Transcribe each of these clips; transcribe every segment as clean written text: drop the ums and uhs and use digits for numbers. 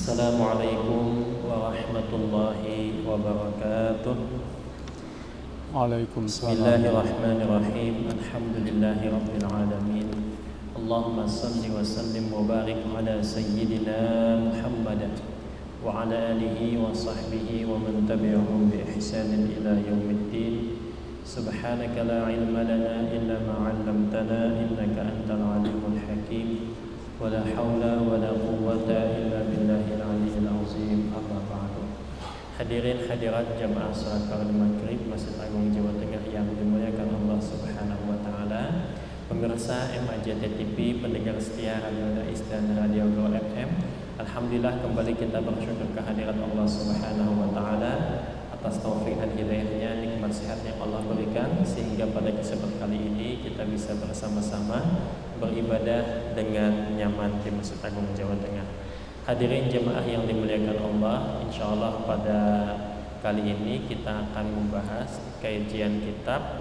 Assalamualaikum warahmatullahi wabarakatuh. Waalaikumsalam. Bismillahirrahmanirrahim. Alhamdulillahi rabbil alamin. Allahumma salli wa sallim wa barik ala sayyidina Muhammad wa ala alihi wa sahbihi wa man tabi'ahum bi ihsanin ila yaumiddin. Subhanaka la ilma lana illa ma 'allamtana innaka antal alimul hakim. Wala haula wala quwwata illa billahil aliyyil azim. Amma ba'du. Hadirin hadirat jamaah salat fardu maghrib Masjid Agung Jawa Tengah yang dimuliakan Allah Subhanahu wa taala. Pemirsa MAJT TV, pendengar setia Radio Dais dan Radio Go FM. Alhamdulillah kembali kita bersyukur kehadirat Allah Subhanahu wa taala atas taufik dan hidayahnya, nikmat sehat yang Allah berikan sehingga pada kesempatan kali ini kita bisa bersama-sama beribadah dengan nyaman di Masjid Agung Jawa Tengah. Hadirin jemaah yang dimuliakan Allah, insyaallah pada kali ini kita akan membahas kajian kitab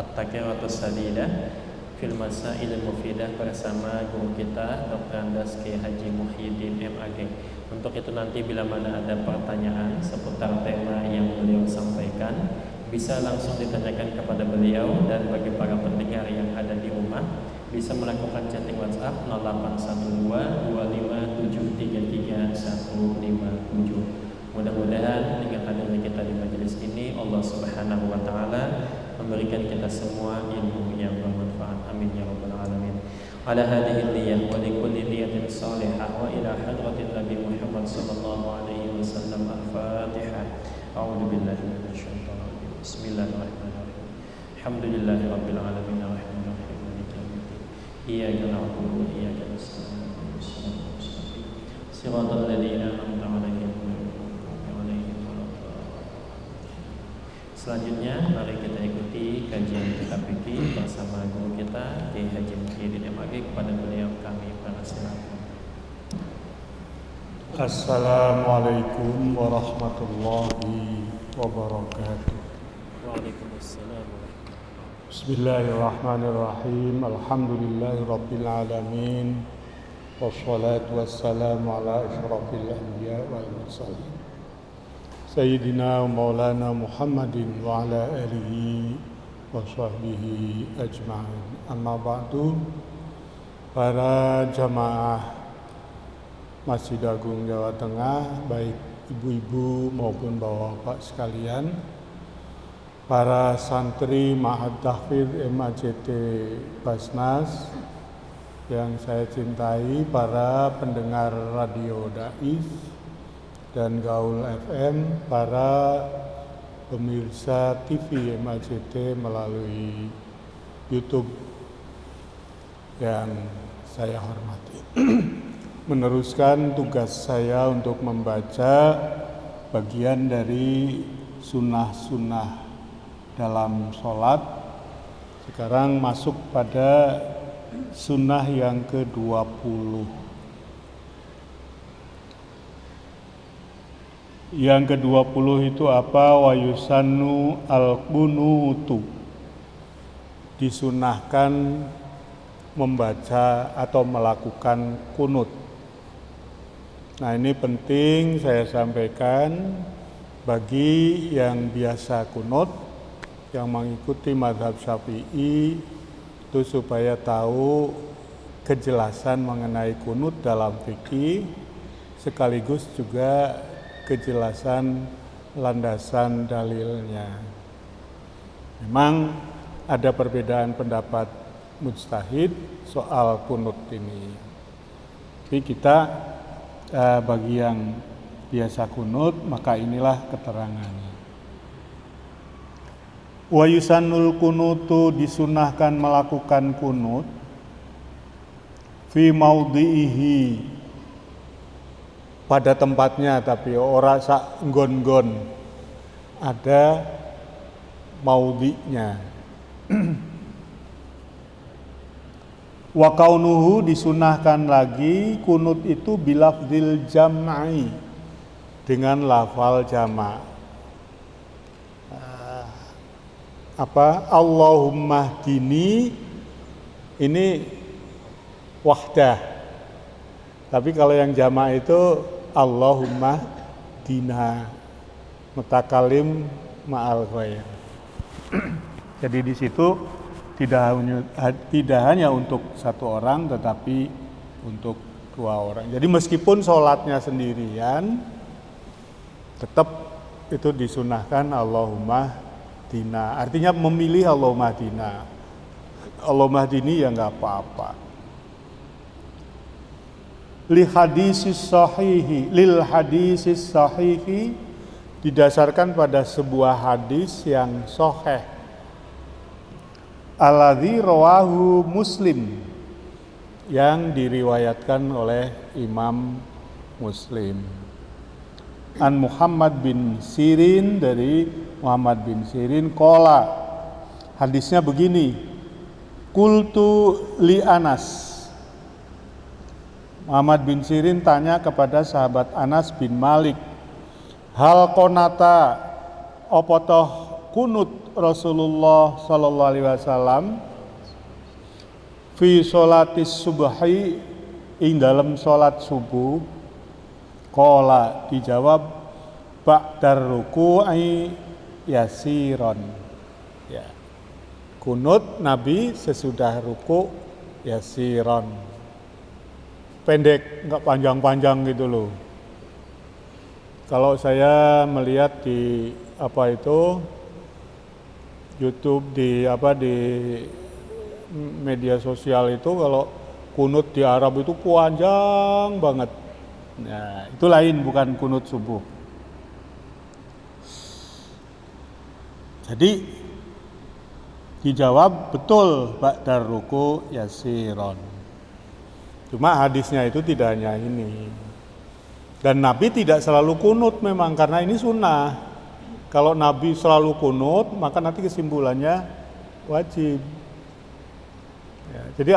At-Taqiyyatus Sadidah fil Masail Mufidah bersama guru kita Dr. Andas Kiai Haji Muhyiddin MAG. Untuk itu nanti bila mana ada pertanyaan seputar tema yang beliau sampaikan, bisa langsung ditanyakan kepada beliau, dan bagi para pendengar yang ada di rumah bisa melakukan chatting WhatsApp 081225733157. Mudah-mudahan dengan hadirnya kita di majelis ini Allah Subhanahu wa taala memberikan kita semua ilmu yang bermanfaat. Amin ya rabbal alamin. Ala hadhihi niyyah wa li kulli niyatin salihah wa ila hadratin Nabi Muhammad sallallahu alaihi wasallam. Al-Fatihah. A'udzu billahi minasyaitonir rajim. Bismillahirrahmanirrahim. Alhamdulillahi rabbil alamin arrahmanir rahim maliki yaumiddin. Iyyaka na'budu wa iyyaka nasta'in. Shiratal ladzina an'amta 'alaihim ghairil maghdubi 'alaihim waladdallin. Selanjutnya mari kita ikuti kajian kitab fikih bersama guru kita Kiai Haji Muhyiddin MAG. Kepada beliau kami persilakan. Assalamualaikum warahmatullahi wabarakatuh. Waalaikumsalam. Bismillahirrahmanirrahim. Alhamdulillahirabbil alamin. Wassalatu wassalamu ala asyrafil anbiya wal mursalin. Sayyidina Maulana Muhammadin wa ala alihi wa sahbihi ajma'in. Amma ba'du. Para jamaah Masjid Agung Jawa Tengah, baik ibu-ibu maupun bapak-bapak sekalian, para santri Ma'had Tahfidz MAJT Basnas yang saya cintai, para pendengar Radio Dais dan Gaul FM, para pemirsa TV MAJT melalui YouTube yang saya hormati. Meneruskan tugas saya untuk membaca bagian dari sunnah-sunnah dalam sholat. Sekarang masuk pada sunnah yang ke-20. Yang ke-20 itu apa? Wa yusannu al-qunutu. Disunahkan membaca atau melakukan kunut. Nah, ini penting saya sampaikan bagi yang biasa kunut, yang mengikuti mazhab Syafi'i, itu supaya tahu kejelasan mengenai kunut dalam fikih, sekaligus juga kejelasan landasan dalilnya. Memang ada perbedaan pendapat mujtahid soal kunut ini. Tapi kita bagi yang biasa kunut, maka inilah keterangannya. Wa yusannul kunutu, disunahkan melakukan kunut fi maudhihi, pada tempatnya, tapi ora sak nggon-nggon, ada maudhinya. Wa kaunuhu, disunahkan lagi kunut itu bilafzil jam'i, dengan lafal jama'. Allahumma hdini, ini wahdah. Tapi kalau yang jamak itu Allahumma dina mutakalim ma'al ghair. Jadi di situ tidak hanya untuk satu orang tetapi untuk dua orang. Jadi meskipun sholatnya sendirian tetap itu disunahkan Allahumma dina. Artinya memilih Allahumma dina. Allahumma dini ya nggak apa-apa. Lil hadisis sahihi didasarkan pada sebuah hadis yang sahih. Alladzi rawahu Muslim, yang diriwayatkan oleh Imam Muslim. An Muhammad bin Sirin, dari Muhammad bin Sirin qala, hadisnya begini, qultu li Anas. Muhammad bin Sirin tanya kepada sahabat Anas bin Malik, hal qonata apa toh kunut Rasulullah sallallahu alaihi wasallam fi sholatis subhi, ing dalam sholat subuh. Qala, dijawab, ba'dar ruku'i yasiron. Ya. Kunut Nabi sesudah ruku yasiron. Pendek, enggak panjang-panjang gitu loh. Kalau saya melihat di YouTube, di media sosial itu, kalau kunut di Arab itu panjang banget. Nah, itu lain, bukan kunut subuh. Jadi dijawab betul ba'dar ruku yasiron. Cuma hadisnya itu tidak hanya ini. Dan Nabi tidak selalu kunut memang, karena ini sunnah. Kalau Nabi selalu kunut, maka nanti kesimpulannya wajib. Ya, jadi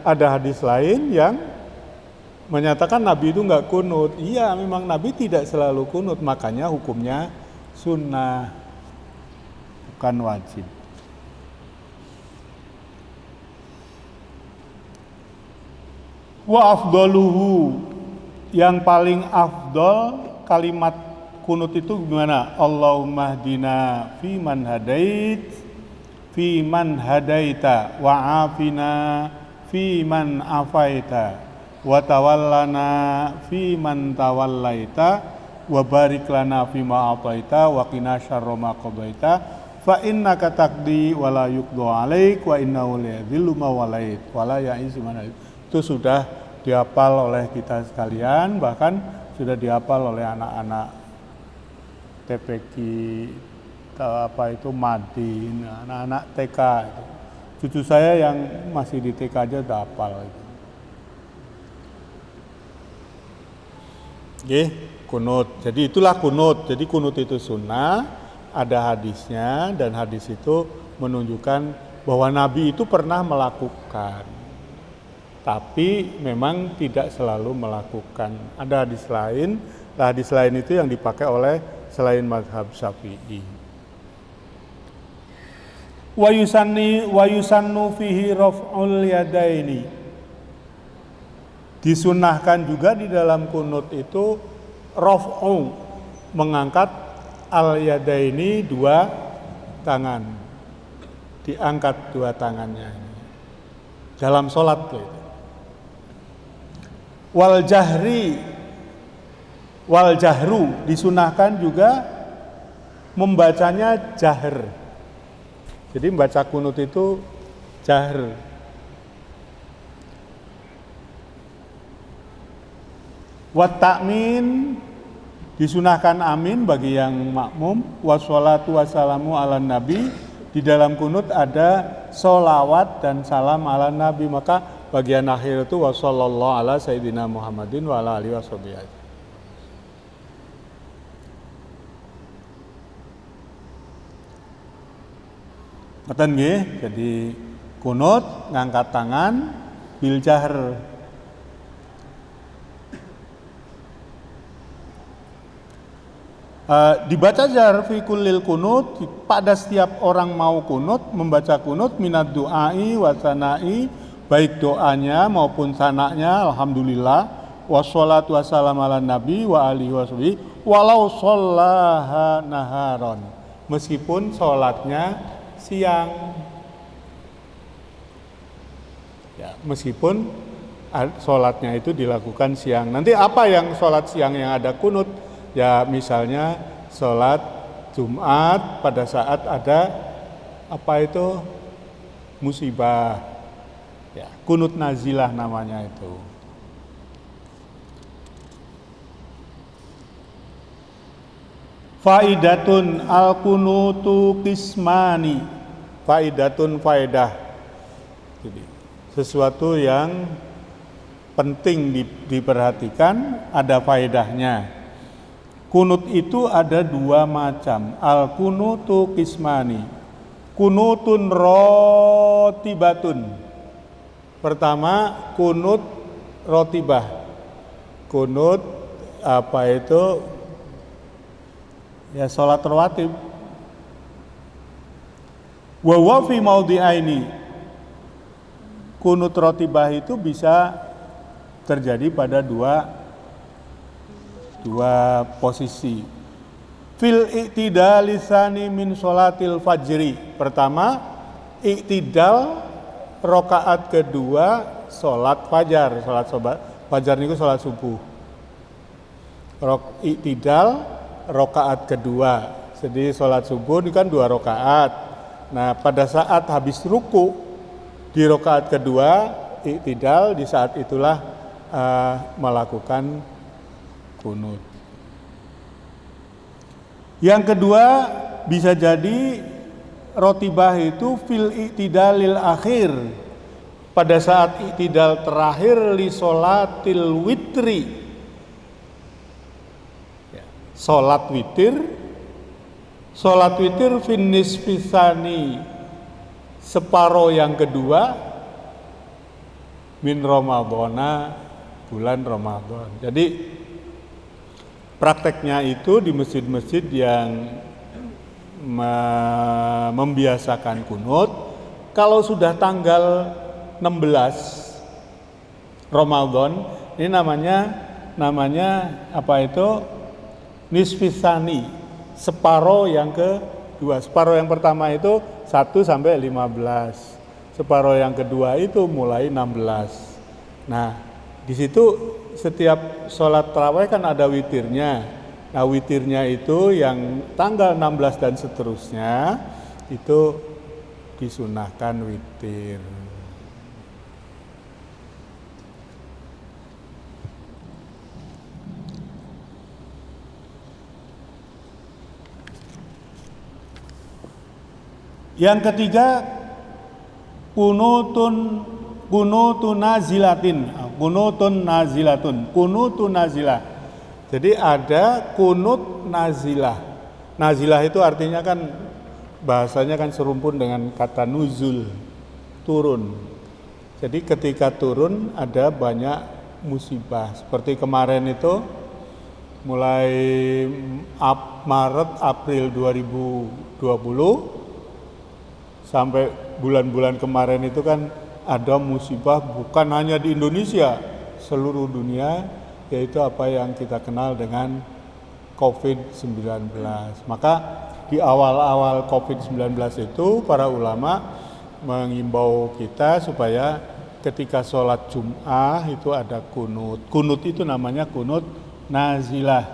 ada hadis lain yang menyatakan Nabi itu enggak kunut. Iya, memang Nabi tidak selalu kunut, makanya hukumnya sunnah, bukan wajib. Wa afdaluhu, yang paling afdal kalimat kunut itu gimana? Allahumma hdina fi man hadaita wa afina fi man afaita wa tawallana fi man tawallaita wa barik lana fi ma ataita wa qina syarra ma qadaita fa innaka taqdi wa la yuqda alaik wa innahu la yadhillu ma walait wa la ya'izzu man. Itu sudah dihafal oleh kita sekalian, bahkan sudah dihafal oleh anak-anak TPQ, Madin, anak-anak TK itu. Cucu saya yang masih di TK aja udah hafal itu. Oke, kunut. Jadi itulah kunut. Jadi kunut itu sunnah, ada hadisnya, dan hadis itu menunjukkan bahwa Nabi itu pernah melakukan. Tapi memang tidak selalu melakukan. Ada hadis lain itu yang dipakai oleh selain mazhab Syafi'i. Wa yusannu fihi raf'ul yadaini. Disunnahkan juga di dalam kunut itu raf'u, mengangkat al yadaini, dua tangan. Diangkat dua tangannya dalam sholat itu. Wal jahru, disunahkan juga membacanya jahr. Jadi membaca kunut itu jahr. Wat ta'min, disunahkan amin bagi yang makmum. Wassalatu wassalamu ala nabi, di dalam kunut ada sholawat dan salam ala nabi, maka bagian akhir itu wassallallahu ala sayyidina Muhammadin wa ala alihi washabihi. Ngoten nggih, jadi kunut ngangkat tangan bil jahr. Dibaca jahr fi kullil kunut, pada setiap orang mau kunut, membaca kunut minad du'ai wa sanai, baik doanya maupun sanaknya alhamdulillah, wassalatu wassalamu ala nabi wa alihi washabihi walau shallaha naharon, meskipun sholatnya siang. Ya, meskipun sholatnya itu dilakukan siang. Nanti apa yang sholat siang yang ada kunut? Ya misalnya sholat Jumat pada saat ada apa itu musibah. Ya, kunut nazilah namanya itu. Faidatun al-kunutu qismani. Faidatun faedah. Jadi, sesuatu yang penting diperhatikan, ada faedahnya. Kunut itu ada dua macam. Al-kunutu qismani. Kunutun rotibatun. Pertama, kunut rotibah. Kunut apa itu? Ya sholat rawatib. Wa huwa fi maudhi'aini. Kunut rotibah itu bisa terjadi pada dua posisi. Fil i'tidal tsani min sholatil fajri. Pertama, i'tidal rakaat kedua sholat fajar. Sholat fajar niku sholat subuh. I'tidal rakaat kedua. Jadi sholat subuh ini kan 2 rakaat. Nah, pada saat habis ruku di rakaat kedua i'tidal, di saat itulah melakukan kunut. Yang kedua bisa jadi rotibah itu fil i'tidalil akhir, pada saat i'tidal terakhir li sholatil witri. Sholat witir finis fisani, separuh yang kedua min Ramadhana, bulan Ramadan. Jadi prakteknya itu di masjid-masjid yang membiasakan kunut, kalau sudah tanggal 16 Ramadan, ini namanya apa itu? Nisfisani, separuh yang kedua. Separuh yang pertama itu 1 sampai 15. Separuh yang kedua itu mulai 16. Nah, di situ setiap sholat tarawih kan ada witirnya. Nah, witirnya itu yang tanggal 16 dan seterusnya itu disunahkan witir. Yang ketiga, kunutun nazilah. Jadi ada kunut nazilah. Nazilah itu artinya kan bahasanya kan serumpun dengan kata nuzul, turun. Jadi ketika turun ada banyak musibah. Seperti kemarin itu mulai Maret April 2020 sampai bulan-bulan kemarin itu kan ada musibah bukan hanya di Indonesia, seluruh dunia, yaitu apa yang kita kenal dengan COVID-19. Maka di awal-awal COVID-19 itu para ulama mengimbau kita supaya ketika sholat Jum'ah itu ada kunut. Kunut itu namanya kunut nazilah.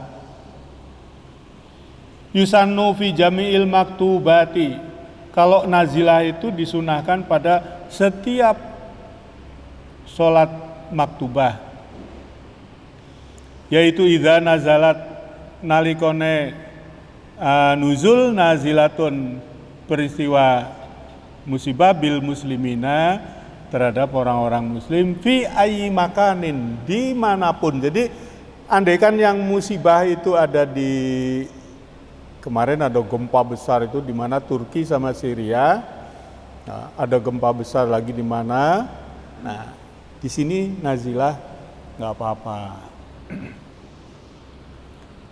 Yusannu fi jami'il maktubati. Kalau nazilah itu disunahkan pada setiap sholat maktubah, yaitu idza nazalat nalikone nuzul nazilatun, peristiwa musibah bil muslimina, terhadap orang-orang muslim fi ayyi makanin, dimanapun. Jadi andaikan yang musibah itu ada di, kemarin ada gempa besar itu di mana Turki sama Syria. Nah, ada gempa besar lagi di mana. Nah, di sini nazilah nggak apa-apa.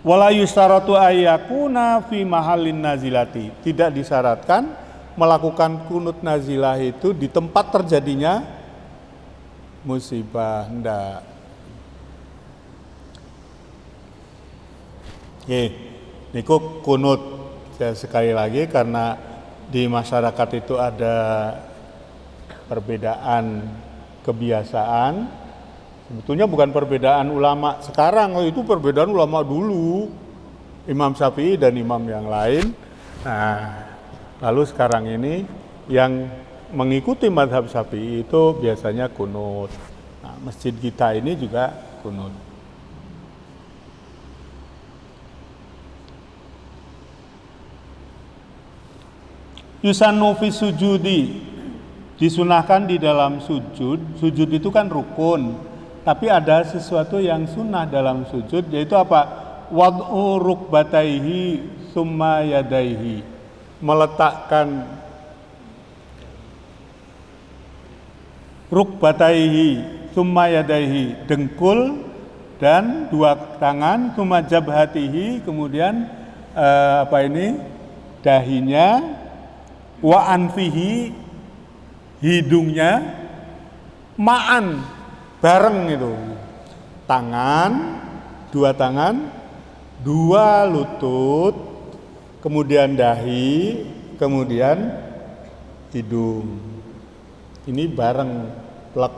Wala yustaratu ayyakuna fi mahallin nazilati. Tidak disyaratkan melakukan kunut nazilah itu di tempat terjadinya musibah, enggak. Oke, niku kunut. Saya sekali lagi karena di masyarakat itu ada perbedaan kebiasaan. Sebetulnya bukan perbedaan ulama sekarang, itu perbedaan ulama dulu. Imam Syafi'i dan imam yang lain. Nah, lalu sekarang ini yang mengikuti mazhab Syafi'i itu biasanya kunut. Nah, masjid kita ini juga kunut. Yusannu fi sujudi, disunahkan di dalam sujud. Sujud itu kan rukun, tapi ada sesuatu yang sunnah dalam sujud, yaitu apa? Wad'u rukbataihi summa yadaihi, meletakkan rukbataihi summa yadaihi, dengkul dan dua tangan, summa jabhatihi, kemudian dahinya, wa anfihi, hidungnya, ma'an, bareng itu. Tangan, dua tangan, dua lutut, kemudian dahi, kemudian hidung. Ini bareng, plek.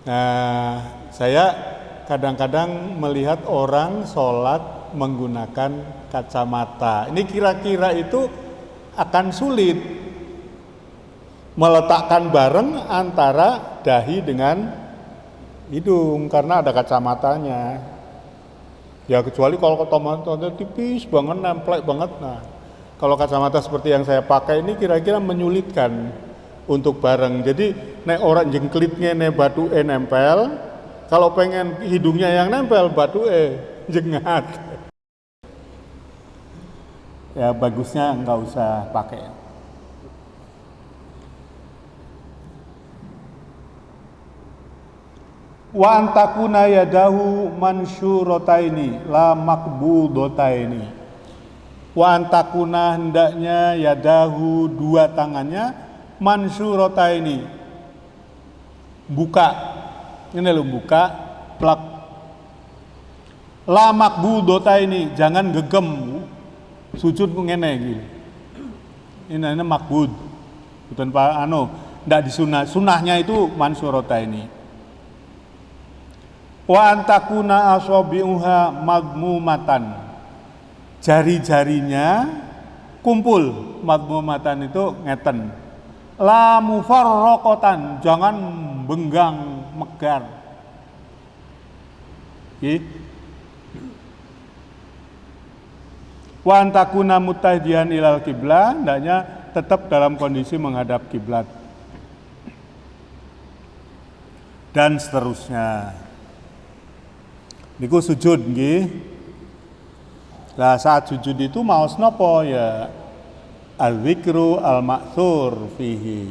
Nah, saya kadang-kadang melihat orang sholat menggunakan kacamata. Ini kira-kira itu akan sulit meletakkan bareng antara dahi dengan hidung karena ada kacamatanya. Ya kecuali kalau kacamatanya tipis banget, nemplek banget. Nah, kalau kacamata seperti yang saya pakai ini kira-kira menyulitkan untuk bareng. Jadi nek orang jengklitnya nek batuke nempel, kalau pengen hidungnya yang nempel batuke jengat. Ya bagusnya nggak usah pakai. Wa antakuna yadahu mansyurataini la makbudotaini. Wa antakuna, hendaknya yadahu, dua tangannya, mansyurataini, buka. Ini lo buka, plak. La makbudotaini, jangan gegem. Sujud ngene iki. Ini makbud. Bukan pak ndak disunah. Sunahnya itu mansyurataini. Wa antakuna asabi'uha madmumatan, jari-jarinya kumpul. Madmumatan itu ngeten. La mufarraqatan, jangan benggang megar. Wa antakuna mutahdiyan ilal kiblah, hendaknya tetap dalam kondisi menghadap kiblat. Dan seterusnya. Niku sujud nggih. Lah saat sujud itu maos napa ya? Al-zikru al-ma'thur fihi.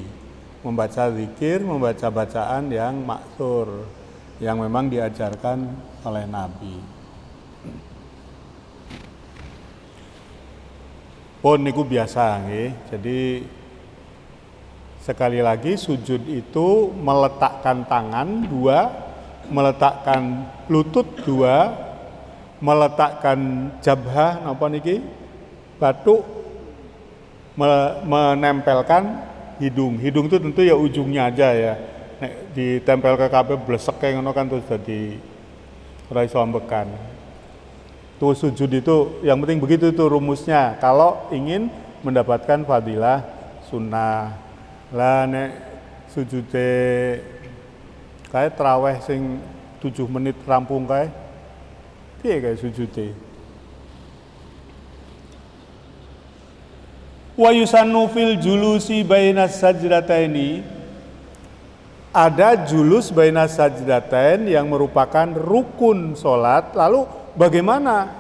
Membaca zikir, membaca bacaan yang ma'thur, yang memang diajarkan oleh Nabi. Pun niku biasa nggih. Jadi sekali lagi sujud itu meletakkan tangan dua, meletakkan lutut dua, meletakkan jabhah napa niki batuk, menempelkan hidung. Hidung itu tentu ya ujungnya aja ya. Nek ditempel ke kabeh bleseke ngono kan terus dadi ora iso ambekan. Tuh sujud itu yang penting begitu itu rumusnya kalau ingin mendapatkan fadilah sunnah. Lah nek sujude kae traweh sing 7 menit rampung kae. Piye kae sujude? Wa yusannu fil julusi bainas sajdataini. Ada julus bainas sajdatain yang merupakan rukun salat. Lalu bagaimana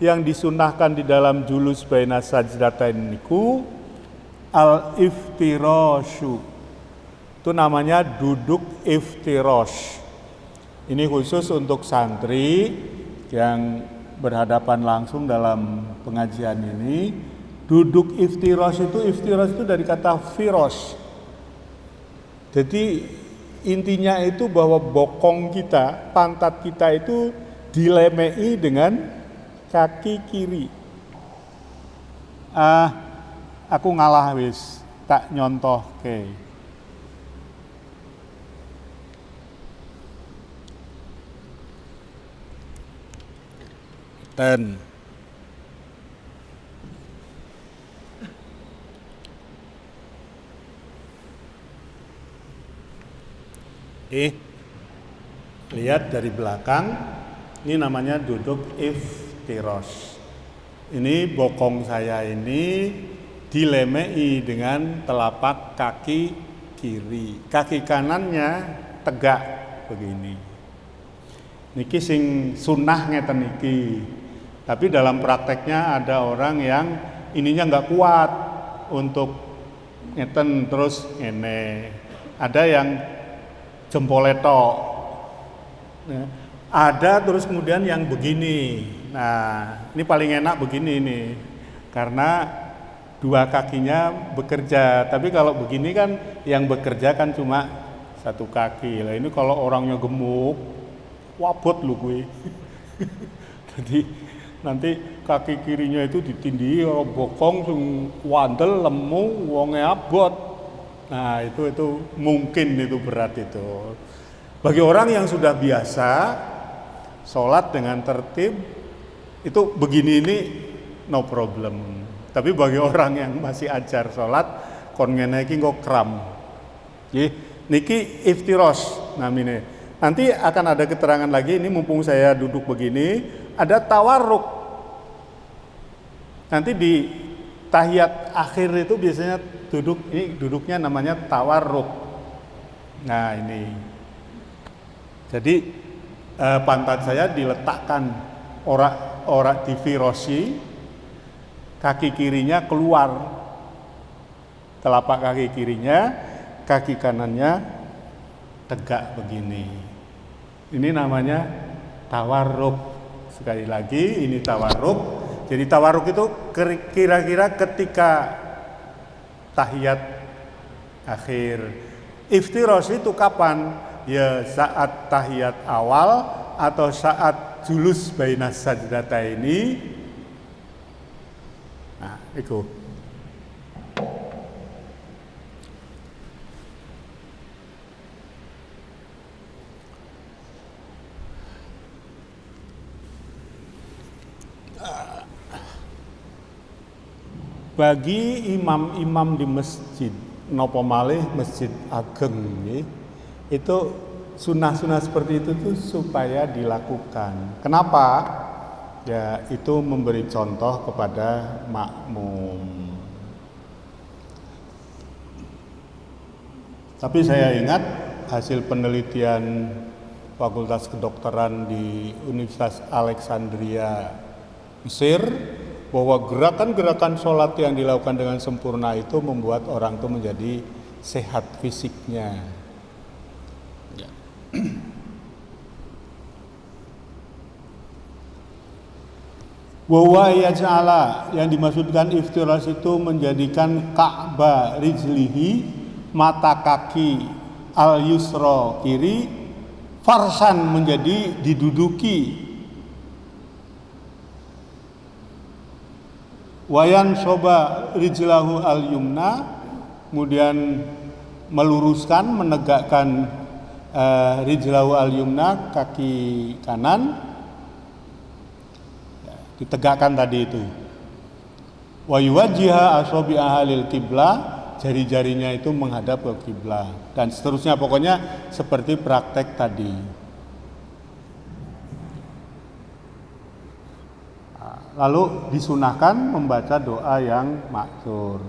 yang disunahkan di dalam julus bainas sajdatain niku? Al-iftirashu. Itu namanya duduk iftirosh. Ini khusus untuk santri yang berhadapan langsung dalam pengajian ini. Duduk iftirosh itu dari kata firosh. Jadi intinya itu bahwa bokong kita, pantat kita itu dilemei dengan kaki kiri. Aku ngalah wis, tak nyontohke. Ten. Lihat dari belakang, ini namanya duduk iftirosh. Ini bokong saya ini dilemei dengan telapak kaki kiri. Kaki kanannya tegak begini. Niki sing sunnah ngeten niki. Tapi dalam prakteknya ada orang yang ininya nggak kuat untuk ngeten terus ngene. Ada yang jempolnya tok. Nah, ada terus kemudian yang begini. Nah, ini paling enak begini nih. Karena dua kakinya bekerja. Tapi kalau begini kan yang bekerja kan cuma satu kaki. Lah ini kalau orangnya gemuk, wabot lu gue. Jadi nanti kaki kirinya itu ditindih bokong sing wandel lemu wonge abot. Nah, itu mungkin itu berat itu. Bagi orang yang sudah biasa sholat dengan tertib itu begini ini no problem. Tapi bagi orang yang masih ajar sholat kon ngene iki kok kram. Niki iftirosh namine. Nanti akan ada keterangan lagi, ini mumpung saya duduk begini, ada tawarruk. Nanti di tahiyat akhir itu biasanya duduknya namanya tawarruk. Nah ini. Jadi pantat saya diletakkan ora di firosi, kaki kirinya keluar, telapak kaki kirinya, kaki kanannya tegak begini. Ini namanya tawarruk. Sekali lagi ini tawarruk. Jadi tawarruk itu kira-kira ketika tahiyat akhir. Iftirosh itu kapan? Ya saat tahiyat awal atau saat julus bainas sajdataini. Nah, itu. Bagi imam-imam di masjid, napa malih masjid ageng nggih, itu sunah-sunah seperti itu tuh supaya dilakukan. Kenapa? Ya itu memberi contoh kepada makmum. Tapi saya ingat hasil penelitian Fakultas Kedokteran di Universitas Alexandria, Mesir, bahwa gerakan-gerakan sholat yang dilakukan dengan sempurna itu membuat orang itu menjadi sehat fisiknya. Ya. Wa yaj'ala, yang dimaksudkan iftirash itu menjadikan ka'ba rijlihi, mata kaki al-yusra kiri, farsan menjadi diduduki, wayan soba rijlahu al-yumna, kemudian meluruskan, menegakkan rijlahu al-yumna, kaki kanan, ditegakkan tadi itu. Wa yuwajjiha asabi'a lil qiblah, jari-jarinya itu menghadap ke kiblah, dan seterusnya, pokoknya seperti praktek tadi. Lalu disunahkan membaca doa yang maksur.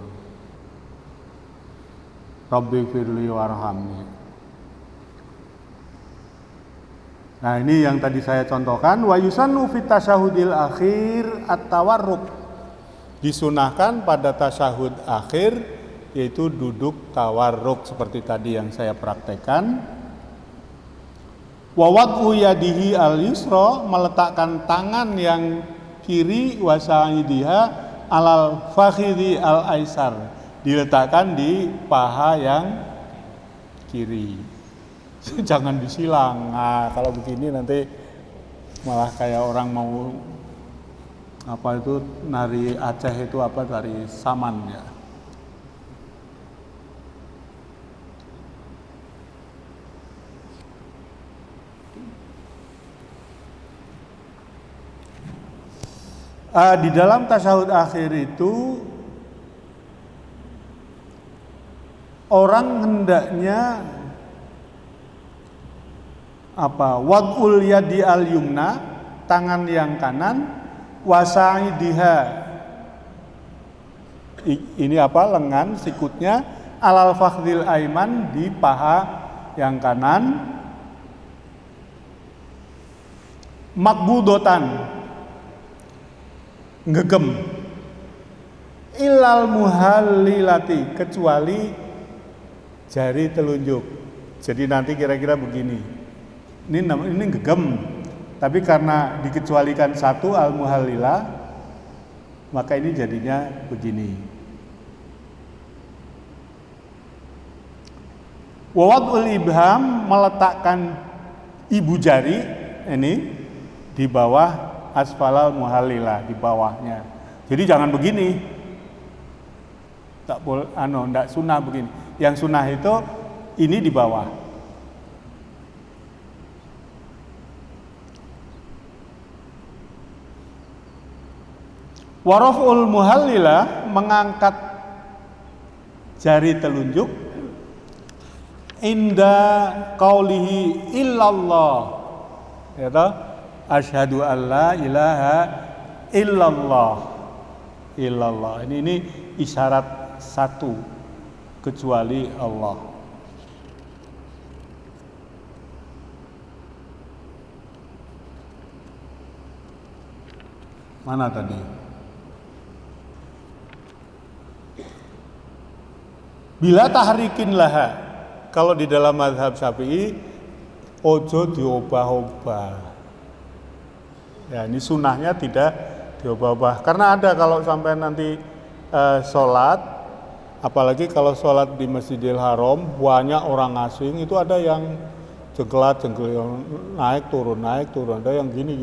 Rabbi firli warhamni. Nah ini yang tadi saya contohkan. Wa yusannu fit tasyahudil akhir at-tawarruk. Disunahkan pada tasyahud akhir, yaitu duduk tawarruk seperti tadi yang saya praktekkan. Wa wad'u yadihi al-yusra, meletakkan tangan yang kiri, wasa'idiha alal fakhidhi al-aisar, diletakkan di paha yang kiri. Jangan disilang. Nah, kalau begini nanti malah kayak orang mau apa itu nari Aceh itu apa, tari saman ya. Di dalam tasyahud akhir itu orang hendaknya apa, wad'ul yadi al yumna, tangan yang kanan, wasaidiha, ini apa, lengan sikutnya, alal fakhdil aiman, di paha yang kanan, makbudotan, ngegem, ilal muhallilati, kecuali jari telunjuk. Jadi nanti kira-kira begini, ini gegem, tapi karena dikecualikan satu al muhallilah, maka ini jadinya begini. Wawadul ibham, meletakkan ibu jari ini di bawah asfalal muhallilah, di bawahnya. Jadi jangan begini, tak boleh, ndak sunnah begini. Yang sunnah itu ini di bawah. Waraful muhallilah, mengangkat jari telunjuk, inda qaulihi illallah, ya toh, asyhadu alla ilaha illallah. Illallah ini isyarat satu, kecuali Allah. Mana tadi? Bila tahrikin laha, kalau di dalam mazhab Syafi'i ojo diobah-obah. Ya, ini sunnahnya tidak diobah-obah. Karena ada kalau sampai nanti sholat, apalagi kalau sholat di Masjidil Haram, banyak orang asing, itu ada yang jengkelat-jengkel, naik turun, ada yang gini.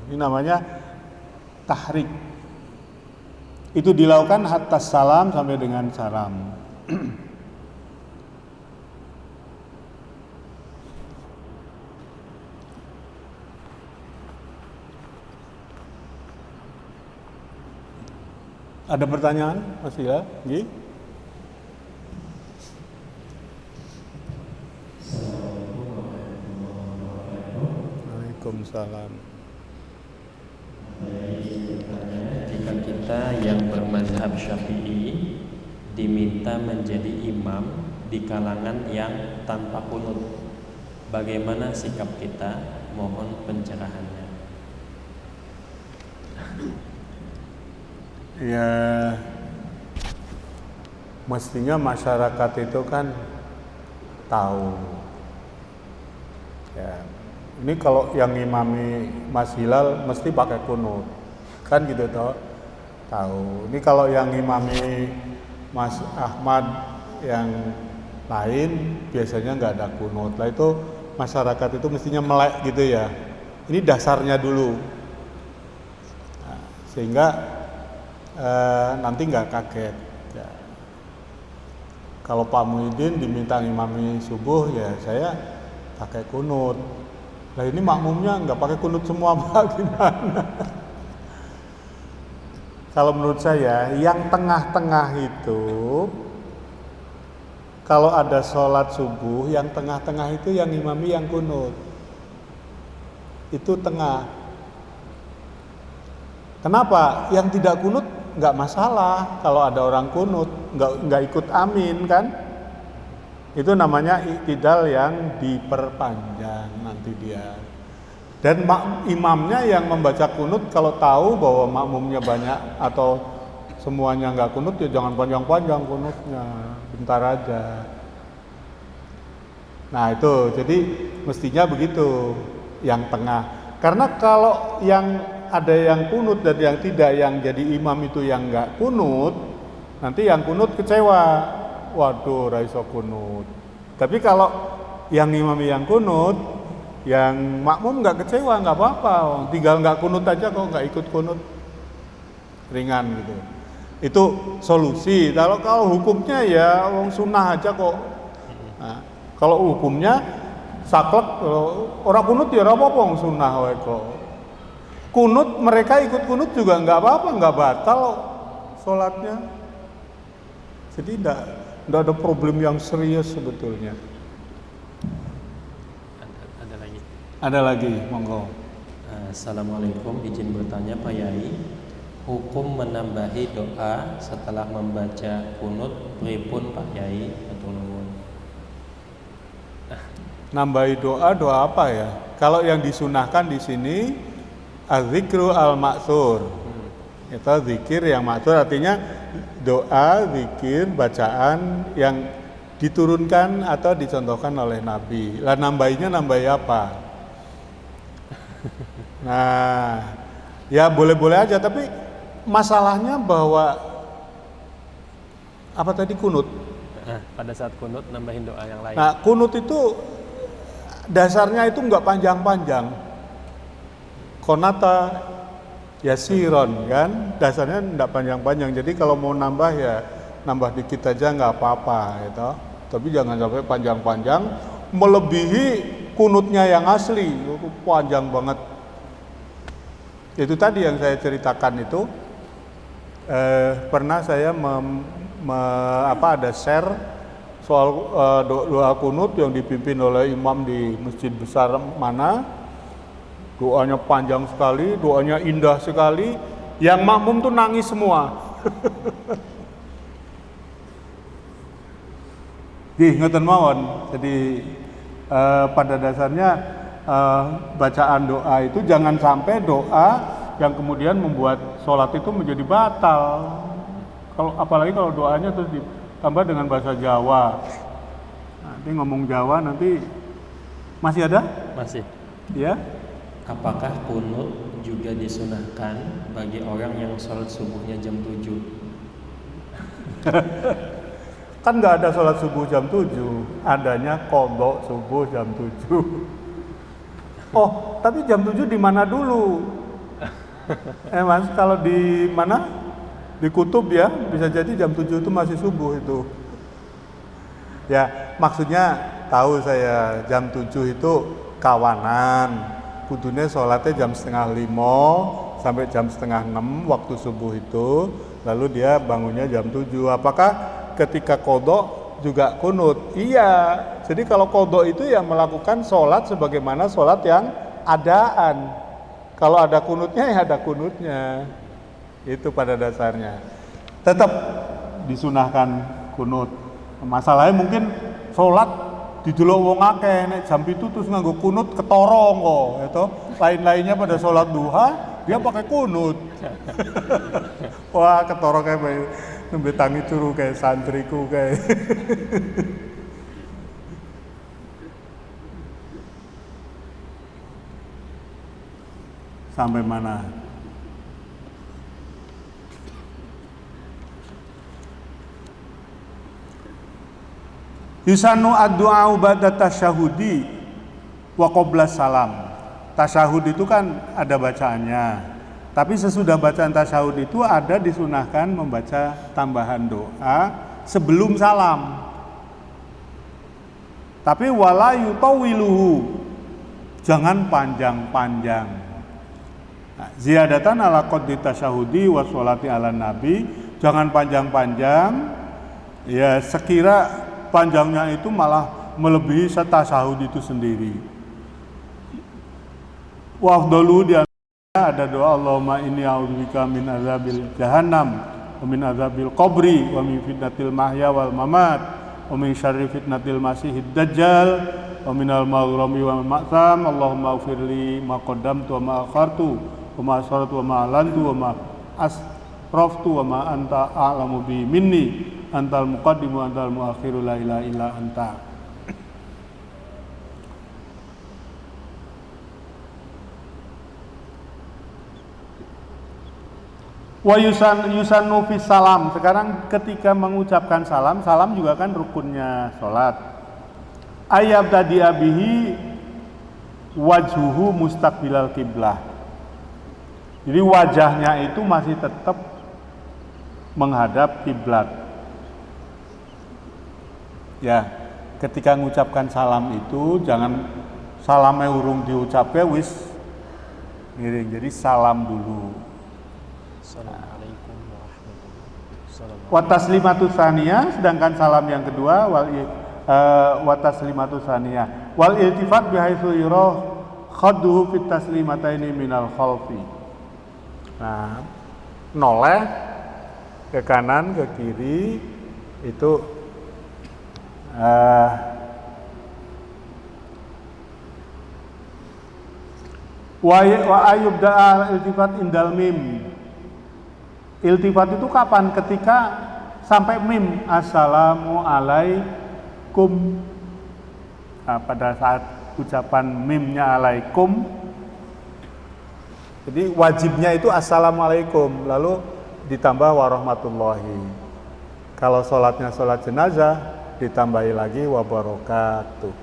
Ini namanya tahrik. Itu dilakukan hatta salam, sampai dengan salam. Ada pertanyaan, Mas Ila? Gi? Waalaikumsalam. Jika kita yang bermazhab Syafi'i diminta menjadi imam di kalangan yang tanpa qunut, bagaimana sikap kita? Mohon pencerahannya. Ya, mestinya masyarakat itu kan tahu. Ya, ini kalau yang imami Mas Hilal mesti pakai kunut, kan gitu toh? Tahu. Ini kalau yang imami Mas Ahmad yang lain biasanya nggak ada kunut. Lah itu masyarakat itu mestinya melek gitu ya. Ini dasarnya dulu, nah, sehingga nanti nggak kaget. Ya. Kalau Pak Muhyiddin diminta imami subuh, ya saya pakai kunut. Lah ini makmumnya nggak pakai kunut semua, Pak, gimana? Kalau menurut saya yang tengah-tengah itu, kalau ada sholat subuh, yang tengah-tengah itu yang imami yang kunut, itu tengah. Kenapa? Yang tidak kunut nggak masalah, kalau ada orang kunut nggak ikut amin kan, itu namanya iktidal yang diperpanjang nanti dia. Dan imamnya yang membaca kunut kalau tahu bahwa makmumnya banyak atau semuanya nggak kunut, ya jangan panjang-panjang kunutnya, bentar aja. Nah itu, jadi mestinya begitu yang tengah. Karena kalau yang ada yang kunut dan yang tidak, yang jadi imam itu yang nggak kunut, nanti yang kunut kecewa, waduh raiso kunut. Tapi kalau yang imam yang kunut, Yang makmum nggak kecewa, nggak apa-apa, tinggal nggak kunut aja kok, nggak ikut kunut, ringan gitu. Itu solusi. Kalau hukumnya ya wong sunnah aja kok. Nah, kalau hukumnya saklek orang kunut ya ora apa-apa wong sunnah wae kok. Kunut mereka ikut kunut juga nggak apa-apa, nggak batal sholatnya. Jadi nggak ada problem yang serius sebetulnya. Ada lagi, monggo. Assalamualaikum, izin bertanya Pak Yai, hukum menambahi doa setelah membaca kunut pripun Pak Yai? Atau nuwun. Nambahi doa apa ya? Kalau yang disunahkan di sini az-zikru al-ma'tsur. Itu zikir yang ma'tsur, artinya doa, zikir, bacaan yang diturunkan atau dicontohkan oleh Nabi. Lah nambahinya nambahi apa? Nah, ya boleh-boleh aja, tapi masalahnya bahwa apa tadi kunut? Pada saat kunut nambahin doa yang lain. Nah, kunut itu dasarnya itu nggak panjang-panjang. Konata yasiron kan, dasarnya nggak panjang-panjang. Jadi kalau mau nambah ya nambah dikit aja nggak apa-apa, gitu. Tapi jangan sampai panjang-panjang melebihi kunutnya yang asli, itu panjang banget. Itu tadi yang saya ceritakan itu, pernah saya ada share soal doa kunut yang dipimpin oleh imam di masjid besar mana. Doanya panjang sekali, doanya indah sekali, yang makmum tuh nangis semua. Ngeten mawon. Jadi pada dasarnya bacaan doa itu jangan sampai doa yang kemudian membuat sholat itu menjadi batal. Apalagi kalau doanya terus ditambah dengan bahasa Jawa. Nanti ngomong Jawa nanti masih ada? Masih. Ya. Apakah kunut juga disunahkan bagi orang yang sholat subuhnya jam 7? Kan nggak ada sholat subuh jam 7, adanya qadha subuh jam 7. Oh, tapi jam 7 di mana dulu? Mas, kalau di mana? Di kutub ya, bisa jadi jam 7 itu masih subuh itu. Ya, maksudnya tahu saya jam 7 itu kawanan. Kudune sholatnya jam 4:30 sampai jam 5:30 waktu subuh itu, lalu dia bangunnya jam 7. Apakah ketika qadha juga kunut? Iya. Jadi kalau qadha itu ya melakukan sholat sebagaimana sholat yang adaan. Kalau ada kunutnya ya ada kunutnya. Itu pada dasarnya. Tetap disunahkan kunut. Masalahnya mungkin sholat didelok wong akeh, nek jam itu terus nganggo kunut ketorong kok, gitu. Lain-lainnya pada sholat duha, dia pakai kunut. Wah, ketorong kayak nembe tangi turu kayak santriku kayak. Sampai mana? Yusanu ad-du'a ba'da tasyahudi wa qabla salam. Tasyahud itu kan ada bacaannya. Tapi sesudah bacaan tasyahud itu ada disunahkan membaca tambahan doa sebelum salam. Tapi wala yutawiluhu. Jangan panjang-panjang. Nah, ziyadatan ala qaddi tasyahudi wa sholati ala nabi. Jangan panjang-panjang. Ya sekira panjangnya itu malah melebihi tasyahud itu sendiri. Wa afdalu di antaranya ada doa Allahumma inni a'udzubika min azabil jahannam wa min azabil qabri wa min fitnatil mahya wal mamat wa min syarri fitnatil masihid dajjal wa minal maghrami wa ma'sam. Allahumma ighfirli ma qaddamtu wa ma akhartu wa ma asrartu wa ma alantu wa ma asraftu wa ma anta a'lamu bi minni antal muqaddimu antal muakhiru la ilaha illa anta. Wa yusannu fi salam. Sekarang ketika mengucapkan salam, salam juga kan rukunnya salat. Ayyab tadi abihi wajhuhu mustaqbilal kiblah. Jadi wajahnya itu masih tetap menghadap kiblat. Ya, ketika mengucapkan salam itu jangan salamnya urung diucapke wis miring. Jadi salam dulu. Assalamualaikum warahmatullahi wabarakatuh. Wa taslimatu tsaniyah, sedangkan salam yang kedua wa taslimatu tsaniyah wal iltifat bihaitsu yura khadduhu fit taslimataini minal khalfi. Nah, noleh ke kanan ke kiri itu wa ayub da'a iltifat indal mim. Iltifat itu kapan? Ketika sampai mim, assalamu alaikum. Nah, pada saat ucapan mimnya alaikum, jadi wajibnya itu assalamualaikum, lalu ditambah warahmatullahi. Kalau sholatnya sholat jenazah, ditambahi lagi wabarakatuh.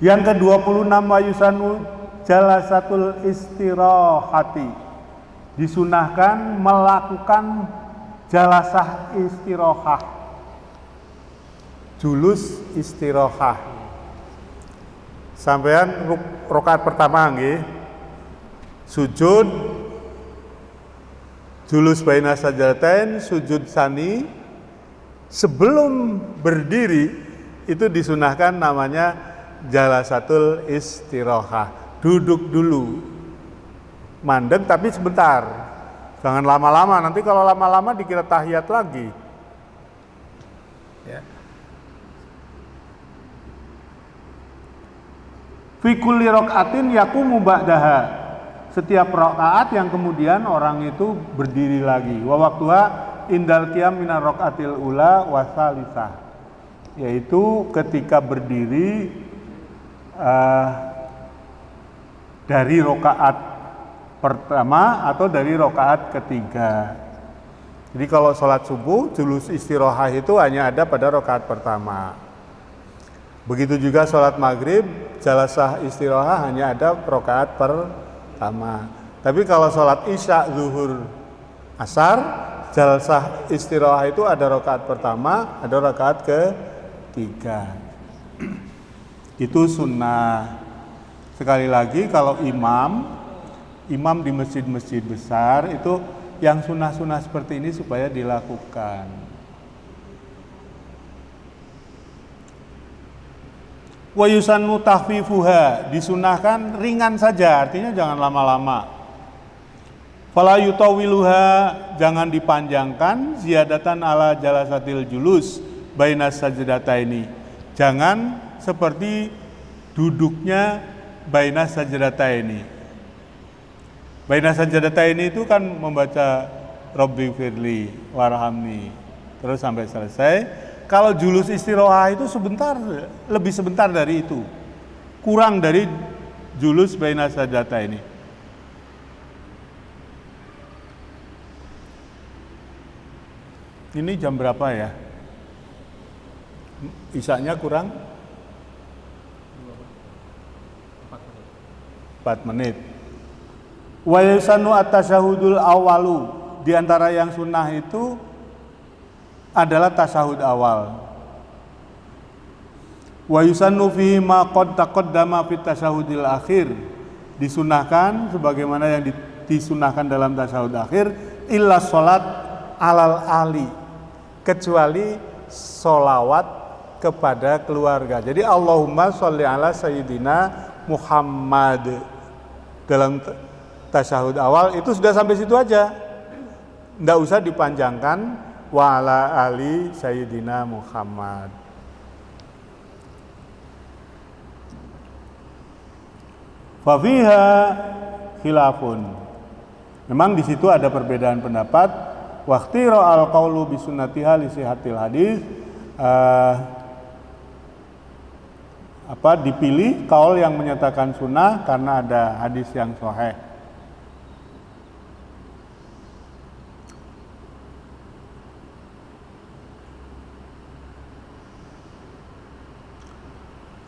Yang ke-26 wayusanu jalasatul istirahati. Disunahkan melakukan jalasah istirahah. Julus istirahah. Sampean rakaat pertama nggih. Sujud julus baina sajdatain, sujud sani. Sebelum berdiri itu disunahkan namanya jalasatul istirahah. Duduk dulu. Mandek tapi sebentar. Jangan lama-lama, nanti kalau lama-lama dikira tahiyat lagi. Ya. Fi kulli rakaatin yaqumu ba'daha. Setiap rakaat yang kemudian orang itu berdiri lagi. Wa waqtuha indal qiyam minar rakaatil ula wa salisah. Yaitu ketika berdiri dari rakaat pertama atau dari rakaat ketiga. Jadi kalau sholat subuh, julus istirahah itu hanya ada pada rakaat pertama. Begitu juga sholat maghrib, jalasah istirahah hanya ada rakaat pertama. Tapi kalau sholat isya, zuhur, asar, jalasah istirahah itu ada rakaat pertama, ada rakaat ketiga. Itu sunnah. Sekali lagi kalau imam di masjid-masjid besar itu yang sunnah-sunnah seperti ini supaya dilakukan. Wa yusannu tahfifuha, disunahkan ringan saja, artinya jangan lama-lama. Fala yutawiluha, jangan dipanjangkan, ziyadatan ala jalasatil julus baina sajdataini. Jangan seperti duduknya baina sajdataini. Baina sajadataini itu kan membaca Rabbi firli warhamni terus sampai selesai. Kalau julus istirahah itu sebentar, lebih sebentar dari itu. Kurang dari julus baina sajadataini. Ini jam berapa ya? Isanya kurang 4 menit. Wa yusanu at-tasyahudul awalu, di antara yang sunnah itu adalah tasyahud awal. Wa yusannu fihi ma qad taqaddama fit tasyahudil akhir, disunahkan sebagaimana yang disunahkan dalam tasyahud akhir, illa salat alal ali, kecuali sholawat kepada keluarga. Jadi Allahumma sholli ala sayyidina Muhammad dalam tasyahud awal itu sudah sampai situ aja, nggak usah dipanjangkan. Wa ala ali sayyidina Muhammad. Fa fiha khilafun, memang di situ ada perbedaan pendapat. Waqtira al qaulu bi sunnatiha li sihatil hadis, dipilih kaul yang menyatakan sunnah karena ada hadis yang sahih.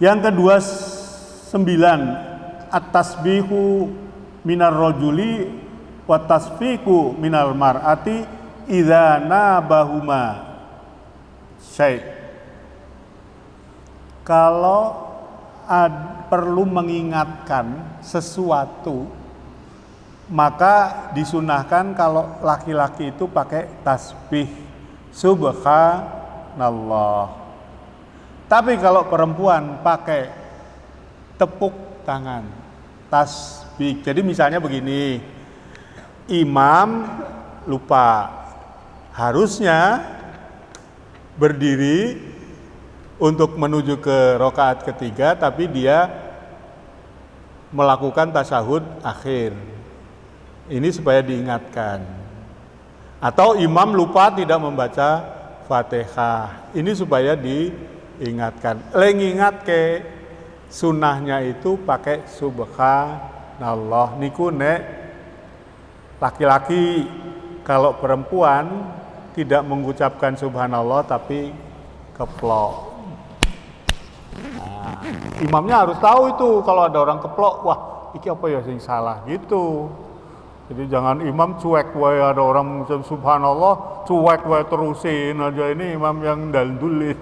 Yang kedua 9, at-tasbihu minar rajuli wa tasfiqu minal mar'ati idza nabahuma syai'. Kalau perlu mengingatkan sesuatu, maka disunahkan kalau laki-laki itu pakai tasbih subhanallah. Tapi kalau perempuan pakai tepuk tangan, tasbih. Jadi misalnya begini, imam lupa, harusnya berdiri untuk menuju ke rakaat ketiga, tapi dia melakukan tasyahud akhir. Ini supaya diingatkan. Atau imam lupa tidak membaca Fatihah. Ini supaya diingatkan. Ngingat ke sunahnya itu pakai subhanallah. Niku nek laki-laki, kalau perempuan tidak mengucapkan subhanallah tapi keplok. Nah, imamnya harus tahu itu kalau ada orang keplok, wah iki apa ya sing salah gitu. Jadi jangan imam cuek wae, ada orang mengucap subhanallah cuek wae terusin aja, ini imam yang daldul.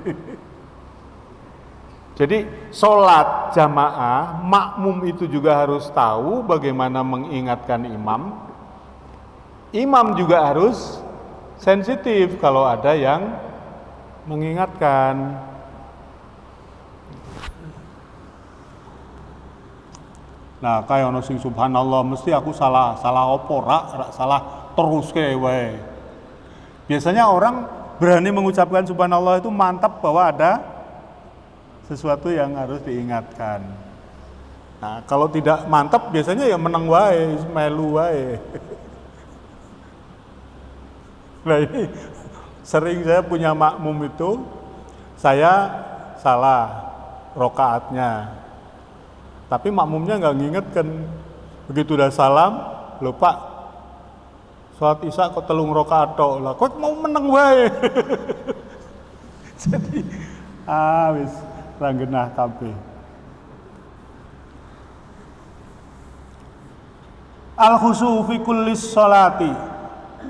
Jadi sholat jamaah, makmum itu juga harus tahu bagaimana mengingatkan imam. Imam juga harus sensitif kalau ada yang mengingatkan. Nah, kayak ono sing subhanallah mesti aku salah opo rak salah terus ke wae. Biasanya orang berani mengucapkan subhanallah itu mantap bahwa ada sesuatu yang harus diingatkan. Nah, kalau tidak mantap biasanya ya menang wae, melu wae. Nah, ini sering saya punya makmum itu, saya salah rokaatnya. Tapi makmumnya nggak ngingetkan. Begitu udah salam, lupa sholat isya kok 3 rakaat tok. Lah kok mau menang wae. Jadi wis ranggenah kabeh. Al-khusyu fi kulli sholati,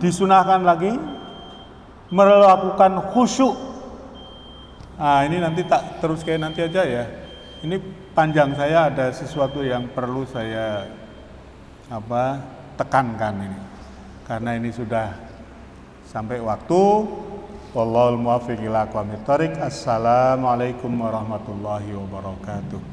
disunahkan lagi melakukan khusyuk. Nah, ini nanti tak terus kayak nanti aja ya. Ini panjang, saya ada sesuatu yang perlu saya tekankan ini. Karena ini sudah sampai waktu. Wallahul muwaffiq ila aqwamit thoriq. Assalamualaikum warahmatullahi wabarakatuh.